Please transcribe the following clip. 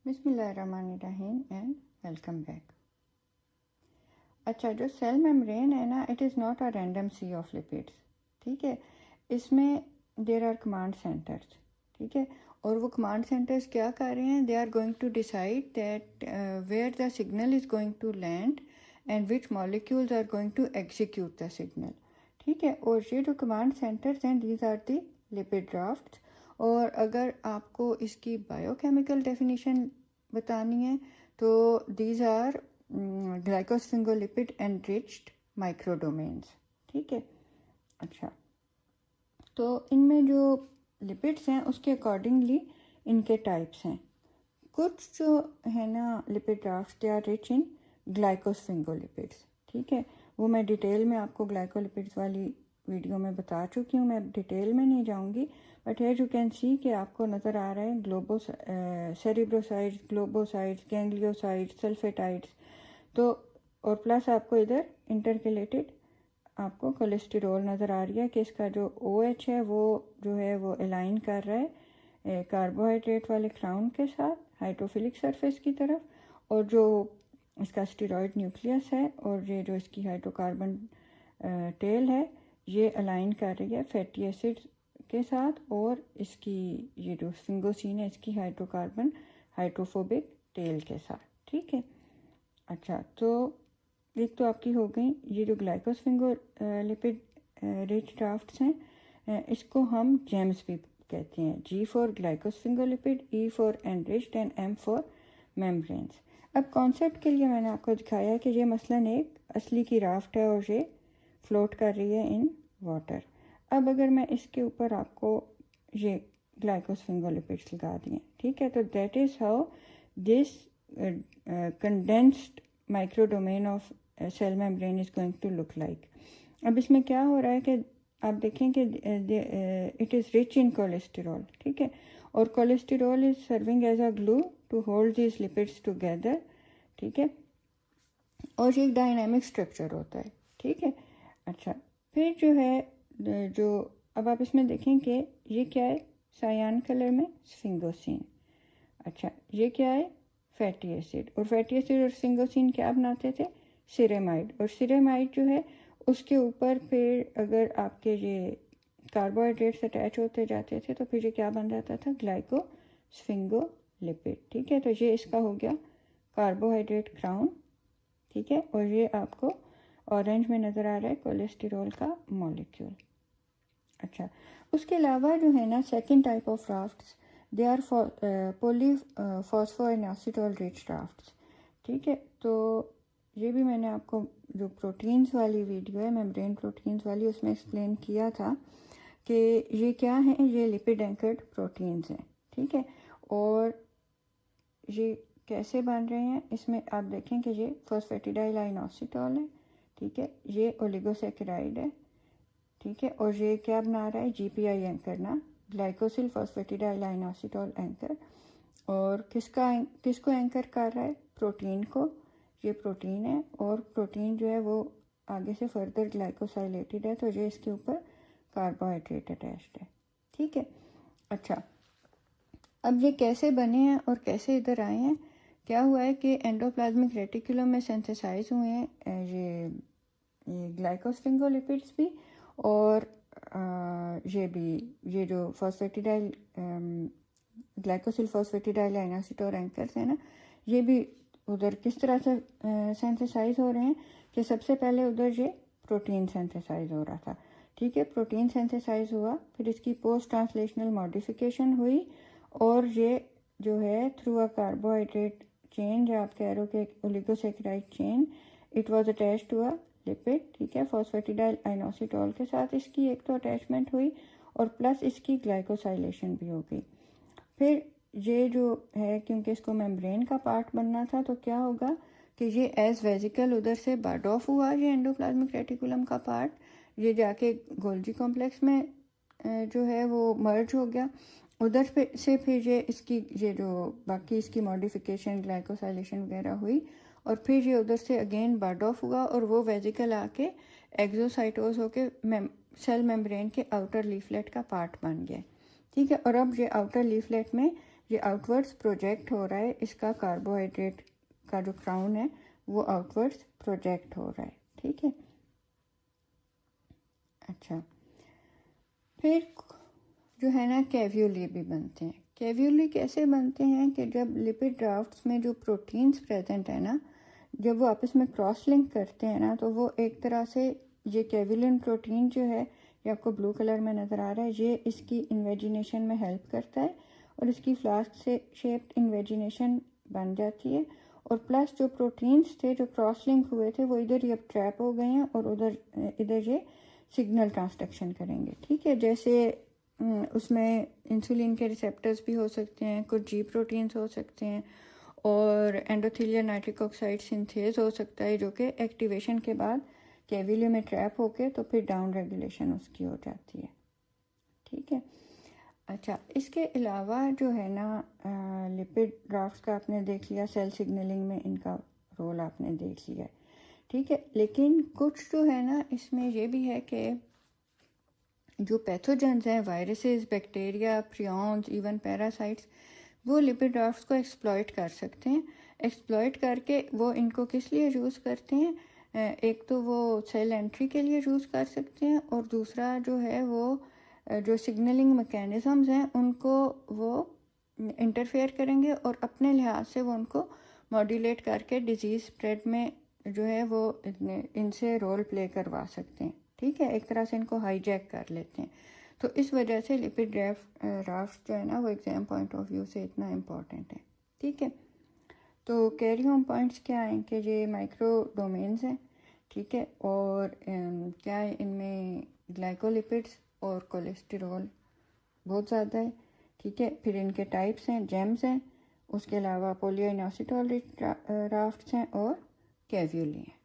बिस्मिल्लाहिर्रहमानिर्रहीम and welcome back. अच्छा, जो सेल मेम्ब्रेन है ना, it is not a random sea of lipids. ठीक है, इसमें देयर आर कमांड सेंटर्स। ठीक है, और वो कमांड सेंटर्स क्या कर रहे हैं? They are going to decide that where the signal is going to land and which molecules are going to execute the signal. ठीक है, और ये जो कमांड सेंटर्स हैं, these are the lipid drafts. और अगर आपको इसकी बायोकेमिकल डेफिनेशन बतानी है तो these are glycosphingolipid enriched microdomains. ठीक है, अच्छा, तो इनमें जो लिपिड्स हैं उसके अकॉर्डिंगली इनके टाइप्स हैं। कुछ जो है ना lipid drafts, they are rich in glycosphingolipids. ठीक है, वो मैं डिटेल में आपको ग्लाइकोलिपिड्स वाली वीडियो में बता चुकी हूँ, मैं डिटेल में नहीं जाऊँगी। But here you can see कि आपको नज़र आ रहा है सेरिब्रोसाइड्स, ग्लोबोसाइड्स, गैंग्लियोसाइड्स, सल्फेटाइड्स। तो और प्लस आपको इधर इंटरकेलेटेड आपको कोलेस्टेरॉल नज़र आ रही है कि इसका जो OH है वो जो है वो अलाइन कर रहा है कार्बोहाइड्रेट वाले क्राउन के साथ हाइड्रोफिलिक सरफेस की तरफ, और जो इसका स्टेरॉयड न्यूक्लियस है और ये जो इसकी हाइड्रोकार्बन टेल है ये अलाइन कर रही है फैटी एसिड्स के साथ, और इसकी ये जो स्फिंगोसिन है इसकी हाइड्रोकार्बन हाइड्रोफोबिक टेल के साथ। ठीक है, अच्छा, तो एक तो आपकी हो गई ये जो ग्लाइकोस्फिंगोलिपिड रिच ड्राफ्ट्स हैं, इसको हम जेम्स भी कहते हैं। G for ग्लाइकोस्फिंगोलिपिड, E for enriched and M for membranes. अब कॉन्सेप्ट के लिए मैंने आपको दिखाया कि ये मसलन एक असली की राफ्ट है और ये फ्लोट कर रही है इन वाटर। अब अगर मैं इसके ऊपर आपको ये ग्लाइकोस्फिंगोलिपिड्स लगा दिए, ठीक है, तो that is how this condensed microdomain of cell membrane is going to look like. अब इसमें क्या हो रहा है कि आप देखें कि it is rich in cholesterol. ठीक है, और cholesterol is serving as a glue to hold this lipids together. ठीक है, और ये एक डायनामिक स्ट्रक्चर होता है। ठीक है, अच्छा, फिर जो है जो अब आप इसमें देखें कि ये क्या है, सायान कलर में स्फिंगोसिन। अच्छा, ये क्या है, फैटी एसिड। और फैटी एसिड और स्फिंगोसिन क्या बनाते थे, सिरेमाइड। और सिरेमाइड जो है उसके ऊपर फिर अगर आपके ये कार्बोहाइड्रेट्स अटैच होते जाते थे तो फिर ये क्या बन जाता था, ग्लाइकोस्फिंगोलिपिड। ठीक है, तो ये इसका हो गया कार्बोहाइड्रेट क्राउन। ठीक है, और ये आपको ऑरेंज में नज़र आ रहा है कोलेस्टेरॉल का मॉलिक्यूल। अच्छा, उसके अलावा जो है ना second type of rafts, they are polyphosphoinositol rich rafts. ठीक है, तो ये भी मैंने आपको जो प्रोटीन्स वाली वीडियो है, मेम्ब्रेन प्रोटीन्स वाली, उसमें एक्सप्लेन किया था कि ये क्या है, ये लिपिड एंकर्ड प्रोटीन्स हैं। ठीक है, और ये कैसे बन रहे हैं, इसमें आप देखें कि ये फॉस्फेटिडाइल है। ठीक है, ये ओलिगोसैकेराइड है। ठीक है, और ये क्या बना रहा है, GPI एंकर ना, ग्लाइकोसिल फॉस्फेटिडाइल एंकर। और किसको एंकर कर रहा है, प्रोटीन को। ये प्रोटीन है और प्रोटीन जो है वो आगे से फर्दर ग्लाइकोसाइलेटेड है, तो ये इसके ऊपर कार्बोहाइड्रेट अटैच्ड है। ठीक है, अच्छा, अब ये कैसे बने हैं और कैसे इधर आए हैं, क्या हुआ है कि एंडोप्लाज्मिक रेटिकुलम में सिंथेसाइज हुए हैं ये ग्लाइकोस्फिंगोलिपिड्स भी, और ये भी ये जो फॉस्फेटिडाइल ग्लाइकोसिल फॉस्फेटिडाइल आइनोसिटोर एंकर्स है ना, ये भी उधर किस तरह से सिंथेसाइज हो रहे हैं कि सबसे पहले उधर ये प्रोटीन सिंथेसाइज हो रहा था। ठीक है, प्रोटीन सिंथेसाइज हुआ, फिर इसकी पोस्ट ट्रांसलेशनल मॉडिफिकेशन हुई, और ये जो है थ्रू अ कार्बोहाइड्रेट चेन, जो आप कह रहे हो कि oligosaccharide chain, it was attached to a lipid. ठीक है, फॉस्फेटिडाइल आइनोसिटोल के साथ इसकी एक तो अटैचमेंट हुई और प्लस इसकी ग्लाइकोसाइलेशन भी हो गई। फिर ये जो है, क्योंकि इसको मेम्ब्रेन का पार्ट बनना था, तो क्या होगा कि ये एज वेजिकल उधर से बर्ड ऑफ हुआ, ये एंडोप्लाज्मिक रेटिकुलम का पार्ट, ये जाके गोल्जी कॉम्प्लेक्स में जो है वो मर्ज हो गया। उधर से फिर ये जो बाकी इसकी मॉडिफिकेशन ग्लाइकोसाइलेशन वगैरह हुई, और फिर ये उधर से अगेन बर्ड ऑफ हुआ, और वो वेजिकल आके एक्सोसाइटोज होके सेल मेम्ब्रेन के आउटर लीफलेट का पार्ट बन गया। ठीक है, और अब ये आउटर लीफलेट में ये आउटवर्ड्स प्रोजेक्ट हो रहा है, इसका कार्बोहाइड्रेट का जो क्राउन है वो आउटवर्ड्स प्रोजेक्ट हो रहा है, ठीक है। अच्छा, फिर जो है ना कैवियोली भी बनते हैं। कैवियोली कैसे बनते हैं कि जब लिपिड ड्राफ्ट्स में जो प्रोटीन्स प्रेजेंट है ना, जब वो आपस में क्रॉस लिंक करते हैं ना, तो वो एक तरह से ये कैवियोलिन प्रोटीन जो है, ये आपको ब्लू कलर में नज़र आ रहा है, ये इसकी इन्वेजिनेशन में हेल्प करता है और इसकी फ्लास्क से शेप्ड इन्वेजिनेशन बन जाती है। और प्लस जो प्रोटीन्स थे जो क्रॉस लिंक हुए थे वो इधर ही अब ट्रैप हो गए हैं और इधर ये सिग्नल ट्रांसडक्शन करेंगे, ठीक है। जैसे उसमें इंसुलिन के रिसेप्टर्स भी हो सकते हैं, कुछ जी प्रोटीन्स हो सकते हैं और एंडोथेलियल नाइट्रिक ऑक्साइड सिंथेज हो सकता है, जो कि एक्टिवेशन के बाद कैवियोली में ट्रैप होके तो फिर डाउन रेगुलेशन उसकी हो जाती है, ठीक है। अच्छा, इसके अलावा जो है ना लिपिड ड्राफ्ट्स का आपने देख लिया, सेल सिग्नलिंग में इनका रोल आपने देख लिया है, ठीक है। लेकिन कुछ जो है ना इसमें ये भी है कि जो पैथोजेंस हैं, viruses, bacteria, prions, even parasites, वो लिपिड ड्राफ्ट्स को एक्सप्लॉइट कर सकते हैं। एक्सप्लॉइट करके वो इनको किस लिए यूज़ करते हैं, एक तो वो सेल एंट्री के लिए यूज़ कर सकते हैं और दूसरा जो है वो जो सिग्नलिंग मैकेनिज़म्स हैं उनको वो इंटरफेयर करेंगे और अपने लिहाज से वो उनको मॉड्यूलेट करके डिजीज़ स्प्रेड में जो है वो इनसे रोल प्ले करवा सकते हैं, ठीक है। एक तरह से इनको हाईजैक कर लेते हैं। तो इस वजह से लिपिड ड्राफ्ट जो है ना वो एग्ज़ाम पॉइंट ऑफ व्यू से इतना इम्पॉर्टेंट है, ठीक है। तो कैरी होम पॉइंट्स क्या हैं कि ये माइक्रो डोमेन्स हैं, ठीक है, और क्या है इनमें ग्लाइकोलिपिड्स और कोलेस्टेरॉल बहुत ज़्यादा है, ठीक है। फिर इनके टाइप्स हैं, जेम्स हैं, उसके अलावा पॉलीइनोसिटोल रिच ड्राफ्ट्स हैं और कैवियोली हैं।